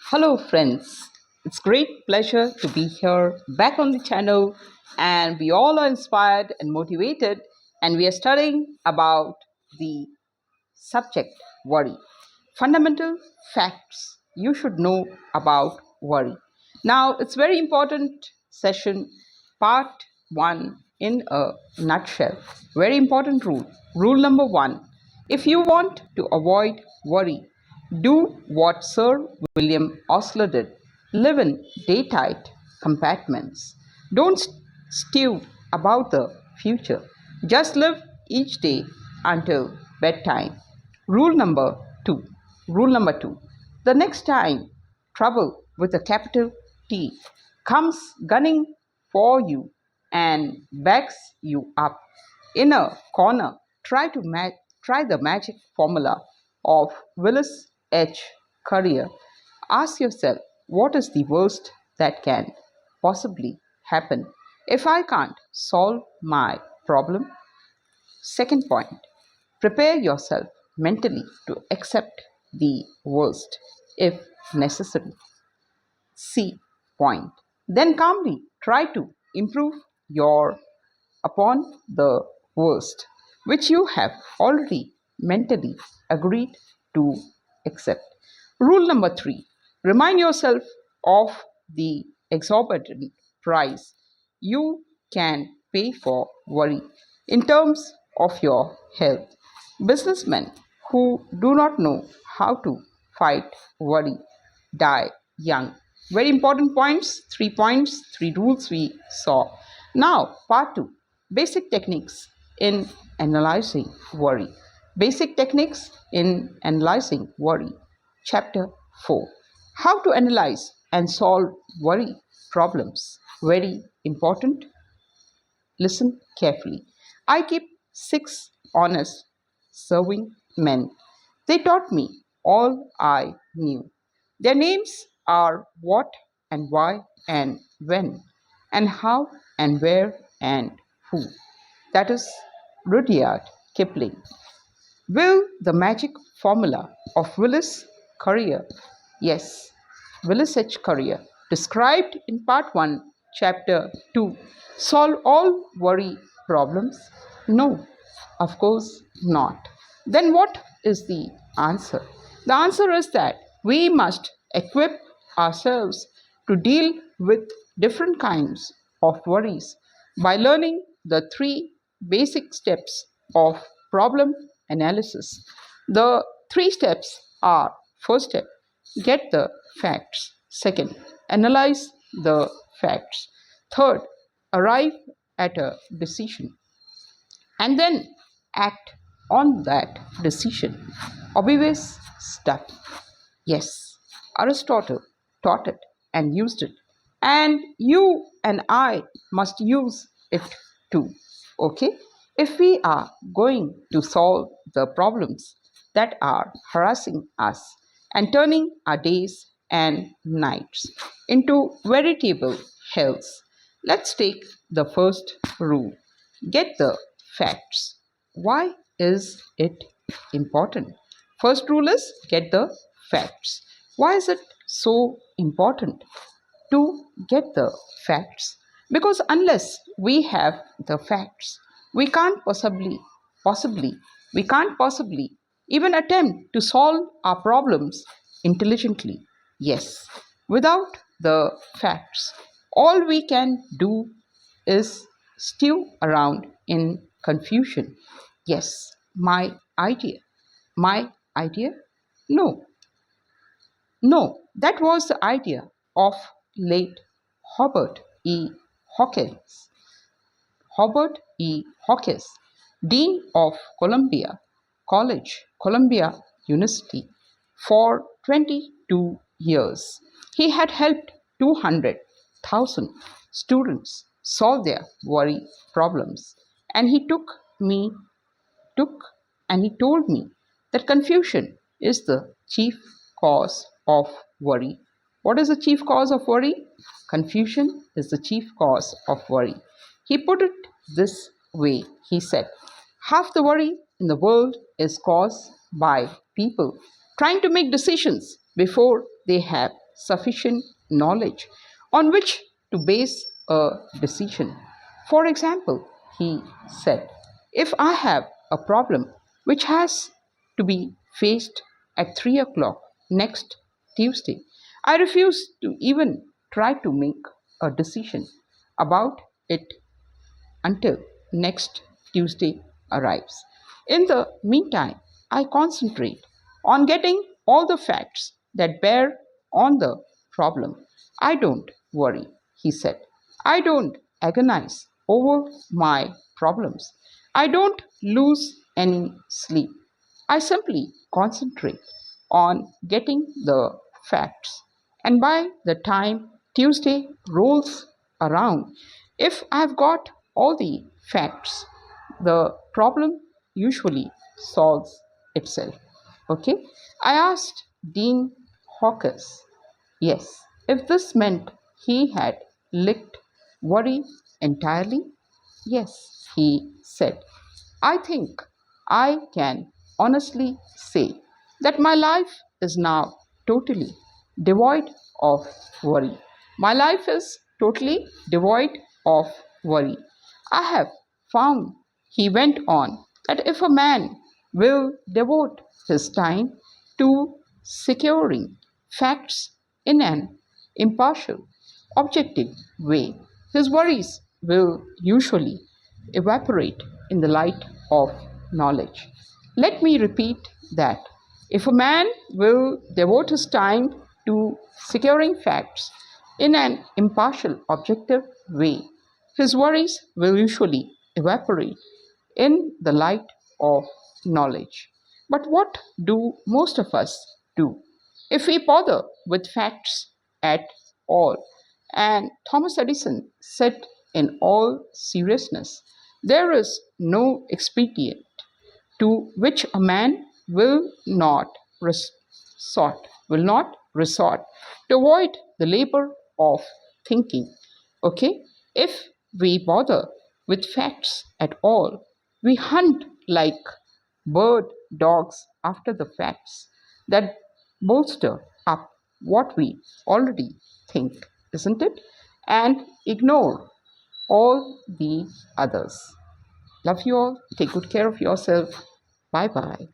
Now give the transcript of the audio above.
Hello, friends. It's great pleasure to be here back on the channel, and we all are inspired and motivated, and we are studying about the subject worry. Fundamental facts you should know about worry. Now, it's very important session, part one in a nutshell. Very important rule. Rule number one: if you want to avoid worry, do what Sir William Osler did. Live in day-tight compartments. Don't stew about the future. Just live each day until bedtime. Rule number two. Rule number two. The next time trouble with a capital T comes gunning for you and backs you up in a corner, try the magic formula of Willis H. Currier. Ask yourself, what is the worst that can possibly happen if I can't solve my problem? Second point, prepare yourself mentally to accept the worst if necessary. C point. Then calmly try to improve your upon the worst, which you have already mentally agreed to accept. Rule number three, remind yourself of the exorbitant price you can pay for worry in terms of your health. Businessmen who do not know how to fight worry die young. Very important points, three rules we saw. Now, part two, basic techniques in analyzing worry. Basic techniques in analyzing worry. Chapter 4, how to analyze and solve worry problems. Very important. Listen carefully. I keep six honest, serving men. They taught me all I knew. Their names are what and why and when, and how and where and who. That is Rudyard Kipling. Will the magic formula of Willis Currier, yes, Willis H. Currier, described in part 1, chapter 2, solve all worry problems? No, of course not. Then what is the answer? The answer is that we must equip ourselves to deal with different kinds of worries by learning the three basic steps of problem analysis. The three steps are: first step, get the facts; second, analyze the facts; third, arrive at a decision; and then act on that decision. Obvious stuff. Yes, Aristotle taught it and used it, and you and I must use it too. Okay? If we are going to solve the problems that are harassing us and turning our days and nights into veritable hells, let's take the first rule: get the facts. Why is it important? First rule is get the facts. Why is it so important to get the facts? Because unless we have the facts, we can't possibly, we can't possibly even attempt to solve our problems intelligently. Yes, without the facts, all we can do is stew around in confusion. Yes, idea, my idea? No, no, that was the idea of late Hobart E. Hawkins. Hobart E. Hawkins, Dean of Columbia College, Columbia University, for 22 years. He had helped 200,000 students solve their worry problems, and took he told me that confusion is the chief cause of worry. What is the chief cause of worry? Confusion is the chief cause of worry. He put it this way. He said, half the worry in the world is caused by people trying to make decisions before they have sufficient knowledge on which to base a decision. For example, he said, if I have a problem which has to be faced at 3 o'clock next Tuesday, I refuse to even try to make a decision about it until next Tuesday arrives. In the meantime, I concentrate on getting all the facts that bear on the problem. I don't worry, he said. I don't agonize over my problems. I don't lose any sleep. I simply concentrate on getting the facts. And by the time Tuesday rolls around, if I've got all the facts, the problem usually solves itself. Okay? I asked Dean Hawkins, yes, if this meant he had licked worry entirely. Yes, he said. I think I can honestly say that my life is now totally devoid of worry. My life is totally devoid of worry. I have found, he went on, that if a man will devote his time to securing facts in an impartial, objective way, his worries will usually evaporate in the light of knowledge. Let me repeat that. If a man will devote his time to securing facts in an impartial, objective way, his worries will usually evaporate in the light of knowledge. But what do most of us do? If we bother with facts at all, and Thomas Edison said in all seriousness, there is no expedient to which a man will not resort to avoid the labor of thinking. Okay? If we bother with facts at all, we hunt like bird dogs after the facts that bolster up what we already think, isn't it? And ignore all the others. Love you all. Take good care of yourself. Bye bye.